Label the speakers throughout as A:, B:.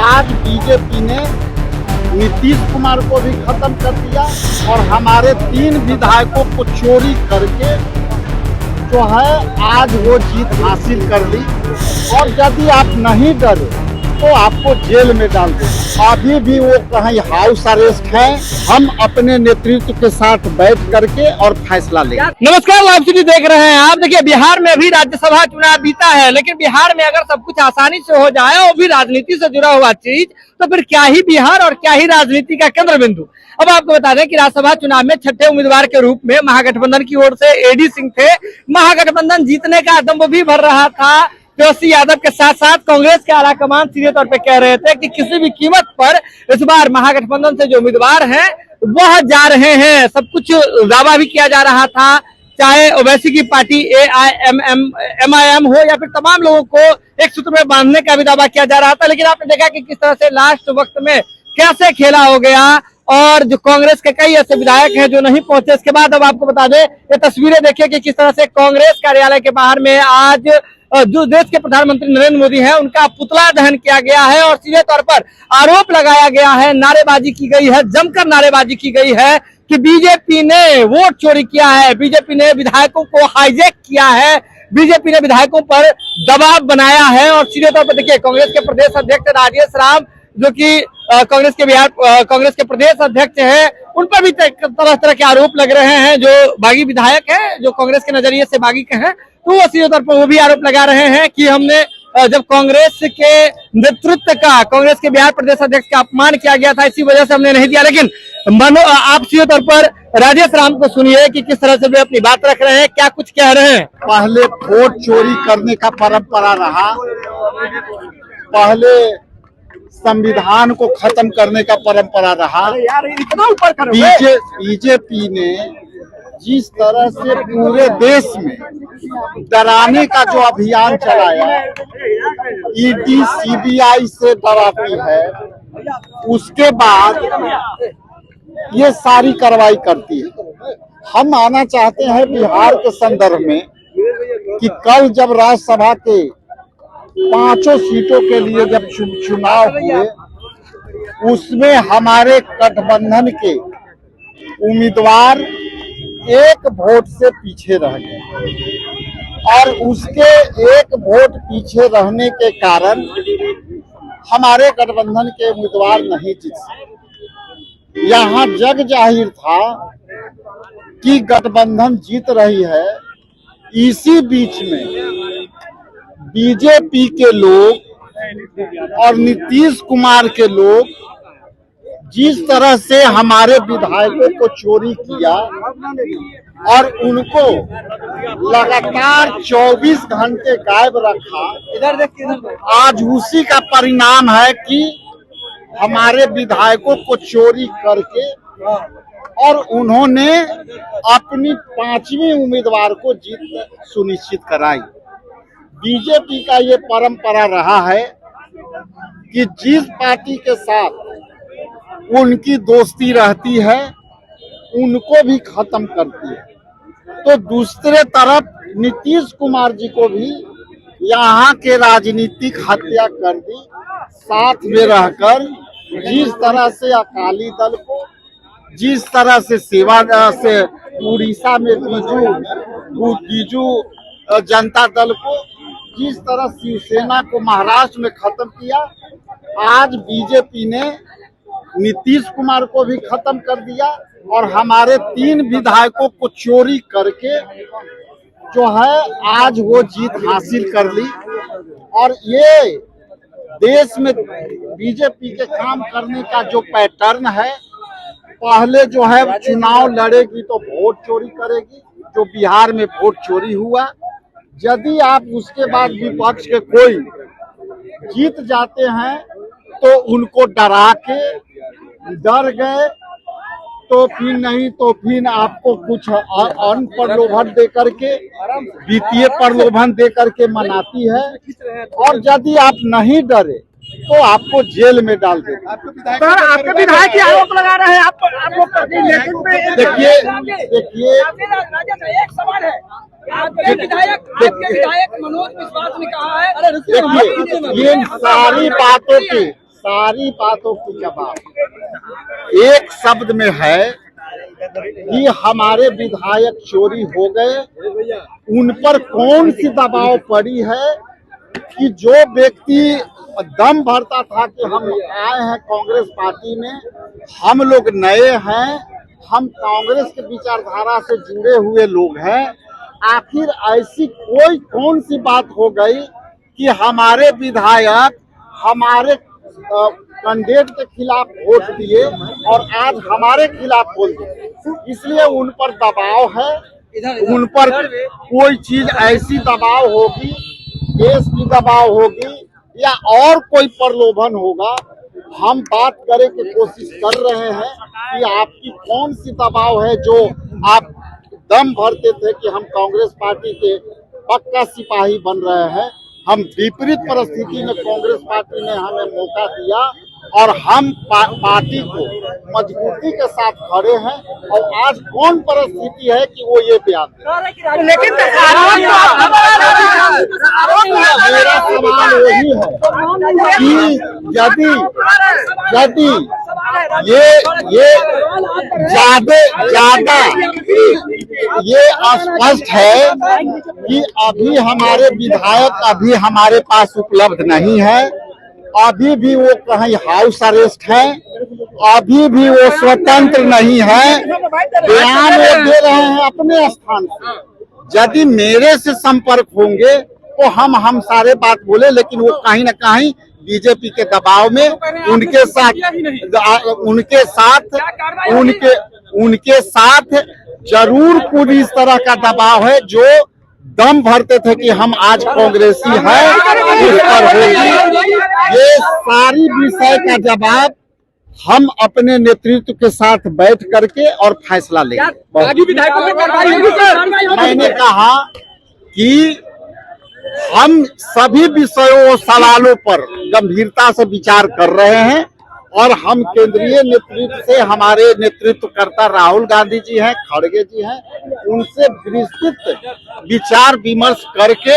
A: आज बीजेपी ने नीतीश कुमार को भी खत्म कर दिया और हमारे 3 विधायकों को चोरी करके जो है आज वो जीत हासिल कर ली। और यदि आप नहीं डरे तो आपको जेल में डाल दें। अभी भी वो कहीं हाउस अरेस्ट है। हम अपने नेतृत्व के साथ बैठ करके और फैसला लेंगे।
B: नमस्कार, लाइव सिटी देख रहे हैं आप। देखिए, बिहार में भी राज्यसभा चुनाव बीता है, लेकिन बिहार में अगर सब कुछ आसानी से हो जाए और भी राजनीति से जुड़ा हुआ चीज, तो फिर क्या ही बिहार और क्या ही राजनीति का केंद्र बिंदु। अब आपको बता दें कि राज्यसभा चुनाव में छठे उम्मीदवार के रूप में महागठबंधन की ओर से एडी सिंह थे। महागठबंधन जीतने का दम भी भर रहा था। तेजस्वी यादव के साथ साथ कांग्रेस के आला कमान सीधे तौर पे कह रहे थे कि किसी भी कीमत पर इस बार महागठबंधन से जो उम्मीदवार हैं वह जा रहे हैं। सब कुछ दावा भी किया जा रहा था, चाहे ओवैसी की पार्टी MIM हो या फिर तमाम लोगों को एक सूत्र में बांधने का भी दावा किया जा रहा था। लेकिन आपने देखा कि किस तरह से लास्ट वक्त में कैसे खेला हो गया और जो कांग्रेस के कई ऐसे विधायक हैं जो नहीं पहुंचे। इसके बाद अब आपको बता दें, ये तस्वीरें देखिए कि किस तरह से कांग्रेस कार्यालय के बाहर में आज जो देश के प्रधानमंत्री नरेंद्र मोदी हैं उनका पुतला दहन किया गया है और सीधे तौर पर आरोप लगाया गया है, नारेबाजी की गई है, जमकर नारेबाजी की गई है कि बीजेपी ने वोट चोरी किया है, बीजेपी ने विधायकों को हाईजैक किया है, बीजेपी ने विधायकों पर दबाव बनाया है। और सीधे तौर पर देखिए, कांग्रेस के प्रदेश अध्यक्ष राजेश राम, जो कि कांग्रेस के प्रदेश अध्यक्ष हैं, उन पर भी तरह के आरोप लग रहे हैं। जो बागी विधायक हैं, जो कांग्रेस के नजरिए से बागी के हैं, तो वो सीधे तौर पर वो भी आरोप लगा रहे हैं कि हमने जब कांग्रेस के नेतृत्व का, कांग्रेस के बिहार प्रदेश अध्यक्ष का अपमान किया गया था, इसी वजह से हमने नहीं दिया। लेकिन आप सीधे तौर पर राजेश राम को सुनिए कि किस तरह से वे अपनी बात रख रहे हैं, क्या कुछ कह रहे हैं।
A: पहले वोट चोरी करने का परंपरा रहा, पहले संविधान को खत्म करने का परंपरा रहा। बीजेपी ने जिस तरह से पूरे देश में डराने का जो अभियान चलाया, ED CBI से डराती है, उसके बाद ये सारी कार्रवाई करती है। हम आना चाहते हैं बिहार के संदर्भ में कि कल जब राज्यसभा के 5 सीटों के लिए जब चुनाव हुए, उसमें हमारे गठबंधन के उम्मीदवार 1 वोट से पीछे रह गए और उसके 1 वोट पीछे रहने के कारण हमारे गठबंधन के उम्मीदवार नहीं जीत सके। यहाँ जग जाहिर था कि गठबंधन जीत रही है। इसी बीच में बीजेपी के लोग और नीतीश कुमार के लोग जिस तरह से हमारे विधायकों को चोरी किया और उनको लगातार 24 घंटे गायब रखा, आज उसी का परिणाम है कि हमारे विधायकों को चोरी करके और उन्होंने अपनी 5वीं उम्मीदवार को जीत सुनिश्चित कराई। बीजेपी का ये परंपरा रहा है कि जिस पार्टी के साथ उनकी दोस्ती रहती है उनको भी खत्म करती है। तो दूसरे तरफ नीतीश कुमार जी को भी यहाँ के राजनीतिक हत्या कर दी। साथ में रहकर जिस तरह से अकाली दल को, जिस तरह से सेवा से उड़ीसा में बीजू जनता दल को, जिस तरह शिवसेना को महाराष्ट्र में खत्म किया, आज बीजेपी ने नीतीश कुमार को भी खत्म कर दिया और हमारे 3 विधायकों को चोरी करके जो है आज वो जीत हासिल कर ली। और ये देश में बीजेपी के काम करने का जो पैटर्न है, पहले जो है चुनाव लड़ेगी तो वोट चोरी करेगी, जो बिहार में वोट चोरी हुआ। यदि आप उसके बाद विपक्ष के कोई जीत जाते हैं तो उनको डरा के डर गए, तो फिर नहीं तो फिर आपको कुछ अन्न प्रलोभन दे करके, वित्तीय प्रलोभन दे करके मनाती है। और यदि आप नहीं डरे तो आपको जेल में डाल देगा।
B: आपके विधायक आरोप लगा रहे हैं आप लोग।
A: देखिए
B: एक सवाल है, आपके विधायक मनोज विश्वास ने कहा है, अरे
A: देखिए ये सारी बातों की जवाब एक शब्द में है कि हमारे विधायक चोरी हो गए। उन पर कौन सी दबाव पड़ी है कि जो व्यक्ति दम भरता था कि हम आए हैं कांग्रेस पार्टी में, हम लोग नए हैं, हम कांग्रेस के विचारधारा से जुड़े हुए लोग हैं, आखिर ऐसी कौन सी बात हो गई कि हमारे विधायक हमारे कैंडिडेट के खिलाफ वोट दिए और आज हमारे खिलाफ बोल दिए। इसलिए उन पर दबाव है, उन पर कोई चीज ऐसी दबाव होगी, देश की दबाव होगी या और कोई प्रलोभन होगा। हम बात करने की कोशिश कर रहे हैं कि आपकी कौन सी दबाव है जो आप दम भरते थे कि हम कांग्रेस पार्टी के पक्का सिपाही बन रहे हैं। हम विपरीत परिस्थिति में कांग्रेस पार्टी ने हमें मौका दिया और हम पार्टी को मजबूती के साथ खड़े हैं और आज कौन परिस्थिति है कि वो ये बयान दे।
B: लेकिन
A: मेरा सवाल वही है कि यदि ये ज्यादा ये स्पष्ट है कि अभी हमारे विधायक अभी हमारे पास उपलब्ध नहीं है, अभी भी वो कहीं हाउस अरेस्ट है, अभी भी वो स्वतंत्र नहीं है, बयान वो दे रहे हैं अपने स्थान से। यदि मेरे से संपर्क होंगे तो हम सारे बात बोले, लेकिन वो कहीं न कहीं बीजेपी के दबाव में उनके साथ जरूर कुछ इस तरह का दबाव है जो दम भरते थे कि हम आज कांग्रेसी हैं, उस पर होगी। ये सारी विषय का जवाब हम अपने नेतृत्व के साथ बैठ करके और फैसला लेंगे। मैंने कहा कि हम सभी विषयों और सवालों पर गंभीरता से विचार कर रहे हैं और हम केंद्रीय नेतृत्व से, हमारे नेतृत्वकर्ता राहुल गांधी जी हैं, खड़गे जी हैं, उनसे विस्तृत विचार विमर्श करके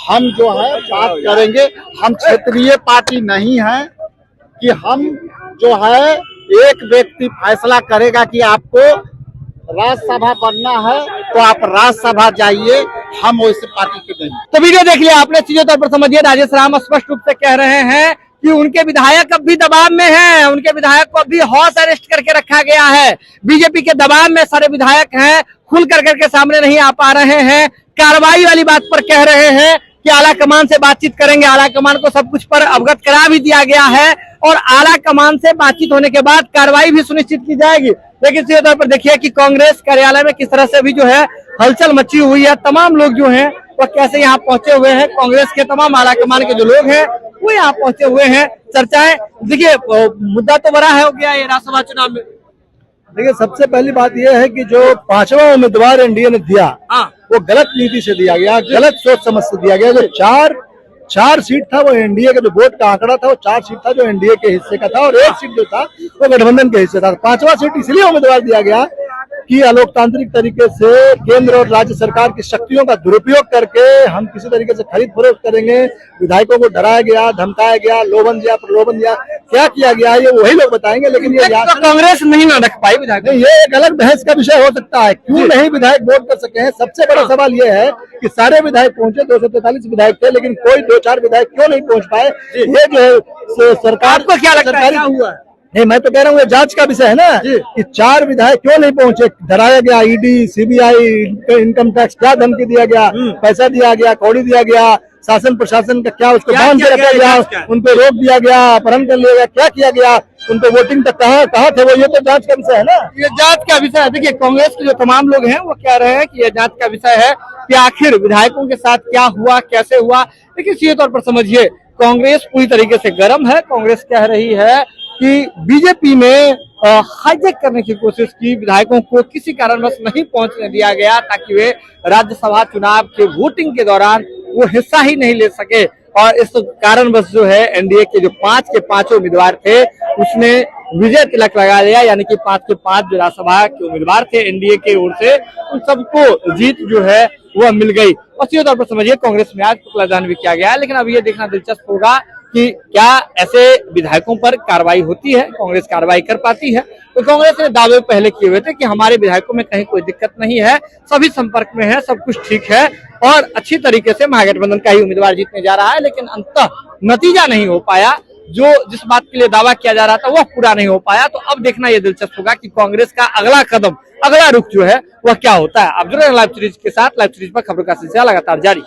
A: हम जो है बात करेंगे। हम क्षेत्रीय पार्टी नहीं है कि हम जो है एक व्यक्ति फैसला करेगा कि आपको राज्यसभा बनना है तो आप राज्यसभा जाइए, हम वैसे पार्टी के नहीं।
B: तो वीडियो देख लिया आपने, चीजों तौर पर समझिए। राजेश राम स्पष्ट रूप से कह रहे हैं कि उनके विधायक अब भी दबाव में हैं, उनके विधायक को अभी हाउस अरेस्ट करके रखा गया है। बीजेपी के दबाव में सारे विधायक हैं, खुल करके सामने नहीं आ पा रहे हैं। कार्रवाई वाली बात पर कह रहे हैं कि आला कमान से बातचीत करेंगे, आला कमान को सब कुछ पर अवगत करा भी दिया गया है और आला कमान से बातचीत होने के बाद कार्रवाई भी सुनिश्चित की जाएगी। लेकिन सीधे तौर पर देखिए कि कांग्रेस कार्यालय में किस तरह से भी जो है हलचल मची हुई है। तमाम लोग जो हैं वो कैसे यहाँ पहुंचे हुए हैं, कांग्रेस के तमाम आला कमान के जो लोग हैं वो यहाँ पहुंचे हुए हैं। चर्चाएं देखिए, मुद्दा तो बड़ा है हो गया ये राज्यसभा चुनाव में।
C: देखिए, सबसे पहली बात यह है कि जो 5वां उम्मीदवार एनडीए ने दिया वो गलत नीति से दिया गया, गलत सोच समझ से दिया गया। जो चार सीट था वो एनडीए का, जो वोट का आंकड़ा था वो 4 सीट था जो एनडीए के हिस्से का था और 1 सीट जो था वो गठबंधन के हिस्से था। 5वां सीट इसलिए उम्मीदवार दिया गया कि अलोकतांत्रिक तरीके से केंद्र और राज्य सरकार की शक्तियों का दुरुपयोग करके हम किसी तरीके से खरीद फरोख्त करेंगे। विधायकों को डराया गया, धमकाया गया, लोभन दिया, प्रलोभन दिया, क्या किया गया ये वही लोग बताएंगे। लेकिन ये
B: तो कांग्रेस नहीं ना रख पाई विधायक,
C: ये एक अलग बहस का विषय हो सकता है, क्यों नहीं विधायक वोट कर सके हैं। सबसे बड़ा सवाल ये है कि सारे विधायक पहुंचे, 243 विधायक थे, लेकिन कोई 2-4 विधायक क्यों नहीं पहुंच पाए। ये जो है सरकार
B: को क्या लगता है क्या हुआ?
C: नहीं, मैं तो कह रहा हूँ ये जांच का विषय है ना कि 4 विधायक क्यों नहीं पहुंचे। डराया गया, ईडी, सीबीआई, इनकम टैक्स, क्या धमकी दिया गया, पैसा दिया गया, कौड़ी दिया गया, शासन प्रशासन का क्या उसको बांध के रखा गया, उनको रोक दिया गया, अपहरण कर लिया गया, क्या किया गया, उनको वोटिंग तक कहाँ थे वो, ये तो जांच का विषय है ना।
B: ये जांच का विषय है। देखिए, कांग्रेस के जो तमाम लोग हैं वो कह रहे हैं कि ये जांच का विषय है कि आखिर विधायकों के साथ क्या हुआ, कैसे हुआ। लेकिन सीधे तौर पर समझिए, कांग्रेस पूरी तरीके से गर्म है। कांग्रेस कह रही है कि बीजेपी में हाईजैक करने की कोशिश की, विधायकों को किसी कारणवश नहीं पहुंचने दिया गया ताकि वे राज्यसभा चुनाव के वोटिंग के दौरान वो हिस्सा ही नहीं ले सके। और इस कारणवश जो है एनडीए के जो 5 के 5 उम्मीदवार थे उसने विजय तिलक लगा लिया, यानी कि 5 के 5 जो राज्यसभा के उम्मीदवार थे एनडीए की ओर से, उन सबको जीत जो है वह मिल गई। और सीधे तौर पर समझिए कांग्रेस में आज पुतलादान भी किया गया है। लेकिन अब ये देखना दिलचस्प होगा कि क्या ऐसे विधायकों पर कार्रवाई होती है, कांग्रेस कार्रवाई कर पाती है। तो कांग्रेस ने दावे पहले किए हुए थे कि हमारे विधायकों में कहीं कोई दिक्कत नहीं है, सभी संपर्क में है, सब कुछ ठीक है और अच्छी तरीके से महागठबंधन का ही उम्मीदवार जीतने जा रहा है। लेकिन अंततः नतीजा नहीं हो पाया, जो जिस बात के लिए दावा किया जा रहा था वह पूरा नहीं हो पाया। तो अब देखना यह दिलचस्प होगा कि कांग्रेस का अगला कदम, अगला रुख जो है वह क्या होता है। अब जुड़े लाइव सीरीज के साथ, लाइव सीरीज पर खबरों का सिलसिला लगातार जारी।